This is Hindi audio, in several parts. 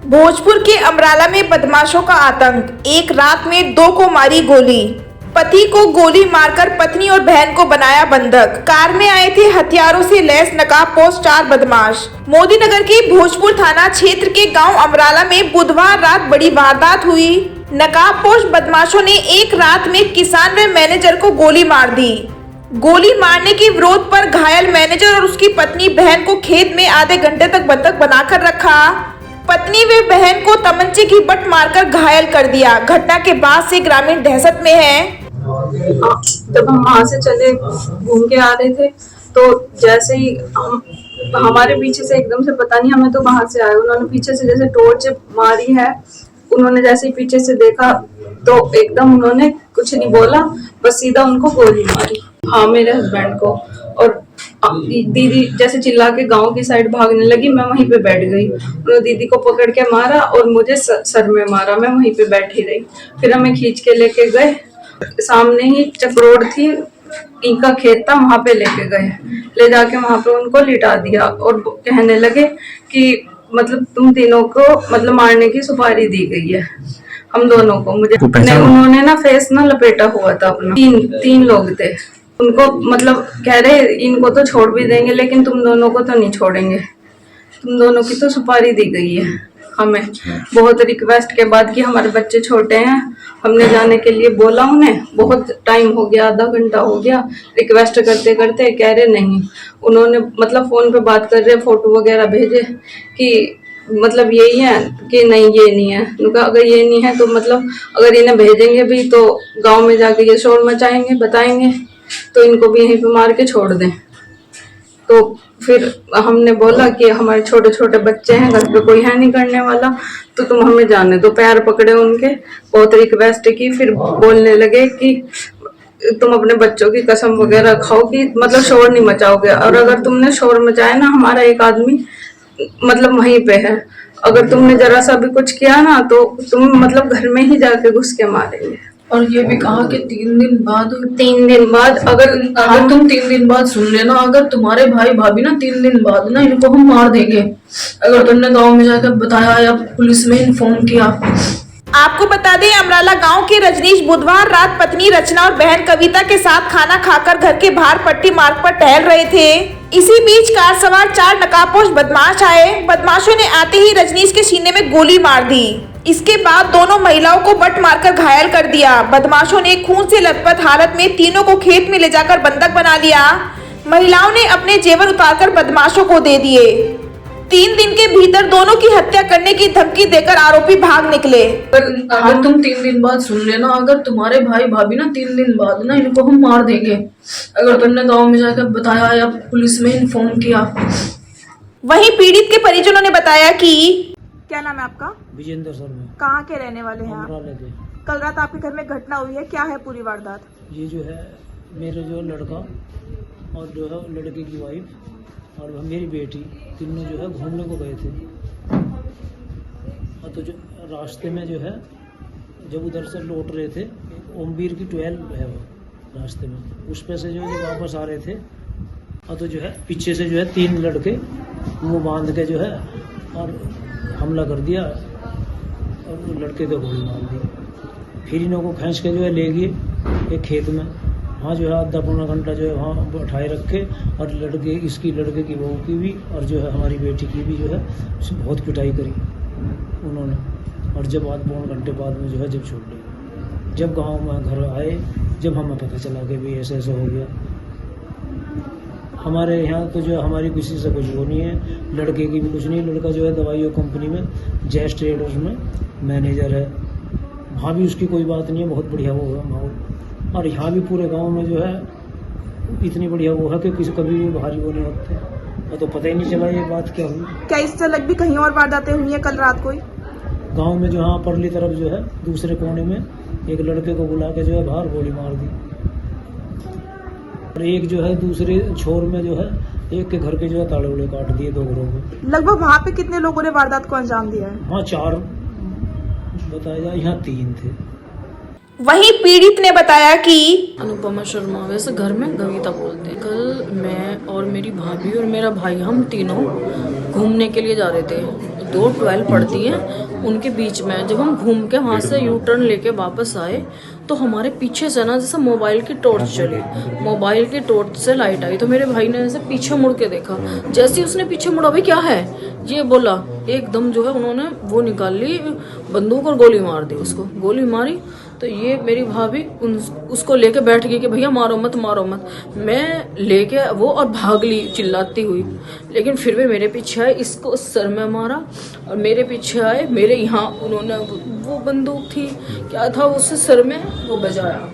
भोजपुर के अमराला में बदमाशों का आतंक, एक रात में 2 को मारी गोली। पति को गोली मारकर पत्नी और बहन को बनाया बंधक। कार में आए थे हथियारों से लैस नकाबपोश 4 बदमाश। मोदी नगर के भोजपुर थाना क्षेत्र के गांव अमराला में बुधवार रात बड़ी वारदात हुई। नकाबपोश बदमाशों ने एक रात में किसान व मैनेजर को गोली मार दी। गोली मारने के विरोध पर घायल मैनेजर और उसकी पत्नी बहन को खेत में आधे घंटे तक बंधक बनाकर रखा। पत्नी व बहन को तमंचे की बट मारकर घायल कर दिया। घटना के बाद से ग्रामीण दहशत में है। जब हम वहाँ से चले घूम के आ रहे थे तो जैसे ही हमारे पीछे से एकदम से, पता नहीं हमें तो वहां से आए, उन्होंने पीछे से जैसे टॉर्च मारी है। उन्होंने जैसे ही पीछे से देखा तो एकदम उन्होंने कुछ नहीं बोला, बस सीधा उनको गोली मारी। हाँ, मेरे हस्बैंड को। और दीदी जैसे चिल्ला के गांव की साइड भागने लगी, मैं वहीं पे बैठ गई। उन्होंने दीदी को पकड़ के मारा और मुझे सर में मारा। मैं वहीं पे बैठी रही। फिर हमें खींच के लेके गए, सामने ही चक्रोड थी, इनका खेत था, वहां पे लेके गए। ले जाके वहां पे उनको लिटा दिया और कहने लगे कि मतलब तुम तीनों को मतलब मारने की सुपारी दी गई है, हम दोनों को। मुझे उन्होंने ना फेस ना लपेटा हुआ था अपना। तीन लोग थे। उनको मतलब कह रहे इनको तो छोड़ भी देंगे लेकिन तुम दोनों को तो नहीं छोड़ेंगे, तुम दोनों की तो सुपारी दी गई है। हमें बहुत रिक्वेस्ट के बाद कि हमारे बच्चे छोटे हैं, हमने जाने के लिए बोला उन्हें, बहुत टाइम हो गया, आधा घंटा हो गया रिक्वेस्ट करते करते, कह रहे नहीं। उन्होंने मतलब फोन पे बात कर रहे, फोटो वगैरह भेजे कि मतलब यही है कि नहीं ये नहीं है। उनका अगर ये नहीं है तो मतलब अगर इन्हें भेजेंगे भी तो गांव में जाके ये शोर मचाएंगे, बताएंगे तो इनको भी यहीं पे मार के छोड़ दें। तो फिर हमने बोला कि हमारे छोटे छोटे बच्चे हैं, घर पे कोई है नहीं करने वाला, तो तुम हमें जाने दो। पैर पकड़े उनके, बहुत रिक्वेस्ट की, फिर बोलने लगे कि तुम अपने बच्चों की कसम वगैरह खाओ कि मतलब शोर नहीं मचाओगे, और अगर तुमने शोर मचाया ना, हमारा एक आदमी मतलब वहीं पे है, अगर तुमने जरा सा भी कुछ किया ना तो तुम मतलब घर में ही जाके घुस के मारेंगे। और ये भी कहा कि 3 दिन बाद अगर तुम 3 दिन बाद सुन लेना, अगर तुम्हारे भाई भाभी ना 3 दिन बाद ना इनको हम मार देंगे अगर तुमने गांव में जाकर बताया या पुलिस में इन्फॉर्म किया। आपको बता दें, अमराला गांव के रजनीश बुधवार रात पत्नी रचना और बहन कविता के साथ खाना खाकर घर के बाहर पट्टी मार्ग पर टहल रहे थे। इसी बीच कार सवार 4 नकाबपोश बदमाश आए। बदमाशों ने आते ही रजनीश के सीने में गोली मार दी। इसके बाद दोनों महिलाओं को बट मारकर घायल कर दिया। बदमाशों ने खून से लथपथ हालत में तीनों को खेत में ले जाकर बंधक बना लिया। महिलाओं ने अपने जेवर उतारकर बदमाशों को दे दिए। 3 दिन के भीतर दोनों की हत्या करने की धमकी देकर आरोपी भाग निकले। अगर तुम 3 दिन बाद सुन लेना, अगर तुम्हारे भाई भाभी ना 3 दिन बाद ना इनको हम मार देंगे अगर तुमने गांव में जाकर बताया या पुलिस में इन्फॉर्म किया। वहीं पीड़ित के परिजनों ने बताया कि क्या नाम है आपका? विजेंद्र शर्मा। कहाँ के रहने वाले हैं आप? अमराला के। कल रात आपके घर में घटना हुई है, क्या है पूरी वारदात? ये जो है मेरे जो लड़का और जो है लड़के की वाइफ और मेरी बेटी, तीनों जो है घूमने को गए थे। और तो जो रास्ते में जो है जब उधर से लौट रहे थे, ओमवीर की 12 है वो रास्ते में, उस पे से जो वापस आ रहे थे, और तो जो है पीछे से जो है 3 लड़के वो बांध के जो है और हमला कर दिया और लड़के को गोली मार दी। फिर इन्हों को खींच के जो है ले गए एक खेत में, वहाँ जो है आधा पौना घंटा जो है वहाँ बैठाए रखे, और लड़के की बहू की भी और जो है हमारी बेटी की भी जो है उससे बहुत पिटाई करी उन्होंने। और जब आध पौन घंटे बाद में जो है जब छोड़ ली, जब गाँव में घर आए, जब हमें पता चला कि भी ऐसा ऐसा हो गया। हमारे यहाँ तो जो हमारी किसी से कुछ वो नहीं है, लड़के की भी कुछ नहीं। लड़का जो है दवाइयों कंपनी में जैस ट्रेडर्स में मैनेजर है, वहाँ भी उसकी कोई बात नहीं है, बहुत बढ़िया वो है माहौल। और यहाँ भी पूरे गांव में जो है इतनी बढ़िया वो है कि किसी कभी भी भारी वो नहीं होते, और तो पता ही नहीं चला ये बात क्या हुई। क्या इससे अलग भी कहीं और वारदातें हुई है कल रात कोई? गाँव में जो हाँ परली तरफ जो है दूसरे कोने में एक लड़के को बुला के जो है बाहर गोली मार दी, और एक जो है दूसरे छोर में जो है एक के घर के जो है ताले उड़े काट दिए 2 घरों को। लगभग वहाँ पे कितने लोगों ने वारदात को अंजाम दिया है? हाँ 4 बताया जाए, यहाँ 3 थे। वहीं पीड़ित ने बताया कि अनुपमा शर्मा, वैसे घर में कविता बोलते हैं। कल मैं और मेरी भाभी और मेरा भाई, हम तीनों घूमने के लिए जा रहे थे। और 12 पड़ती है उनके बीच में। जब हम घूम के वहाँ से यू टर्न लेके वापस आए तो हमारे पीछे से ना जैसे मोबाइल की टॉर्च चली, मोबाइल की टॉर्च से लाइट आई तो मेरे भाई ने ऐसे पीछे मुड़ के देखा। जैसे ही उसने पीछे मुड़ा, भाई क्या है ये बोला, एकदम जो है उन्होंने वो निकाल ली बंदूक और गोली मार दी, उसको गोली मारी। तो ये मेरी भाभी उसको लेके बैठ गई कि भैया मारो मत मारो मत। मैं लेके वो और भाग ली चिल्लाती हुई, लेकिन फिर भी मेरे पीछे आए, इसको सर में मारा और मेरे पीछे आए, मेरे यहाँ उन्होंने वो बंदूक थी क्या था उससे सर में वो बजाया।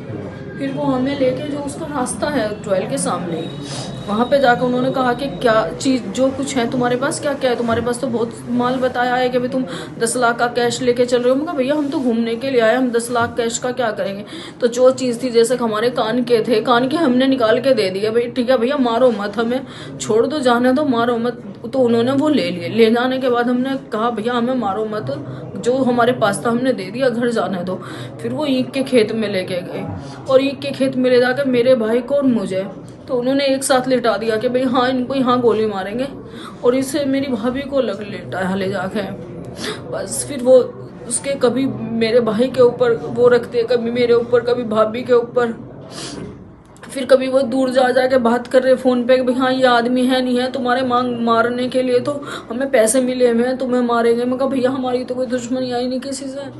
फिर वो हमें लेके जो उसका रास्ता है 12 के सामने ही, वहाँ पे जाकर उन्होंने कहा कि क्या चीज़ जो कुछ है तुम्हारे पास, क्या क्या है तुम्हारे पास, तो बहुत माल बताया है कि भाई तुम 10 लाख का कैश लेके चल रहे हो। मैं कहा भैया हम तो घूमने के लिए आए, हम 10 लाख कैश का क्या करेंगे। तो जो चीज़ थी जैसे हमारे कान के थे, कान के हमने निकाल के दे दिया, भाई ठीक है भैया मारो मत, हमें छोड़ दो, जाने दो, मारो मत। तो उन्होंने वो ले लिए। ले जाने के बाद हमने कहा भैया हमें मारो मत, जो हमारे पास था हमने दे दिया, घर जाने दो। फिर वो ईख के खेत में लेके गए और ईख के खेत में ले जाकर मेरे भाई को और मुझे तो उन्होंने एक साथ लिटा दिया कि भाई हाँ इनको यहाँ गोली मारेंगे, और इससे मेरी भाभी को लिटाया ले जाके। बस फिर वो उसके कभी मेरे भाई के ऊपर वो रखते, कभी मेरे ऊपर, कभी भाभी के ऊपर। फिर कभी वो दूर जा जाके बात कर रहे फ़ोन पे कि भाई हाँ ये आदमी है नहीं है तुम्हारे मारने के लिए, तो हमें पैसे मिले हुए हैं तुम्हें मारेंगे। मैं कहा भैया हमारी तो कोई दुश्मनी आई नहीं किसी से।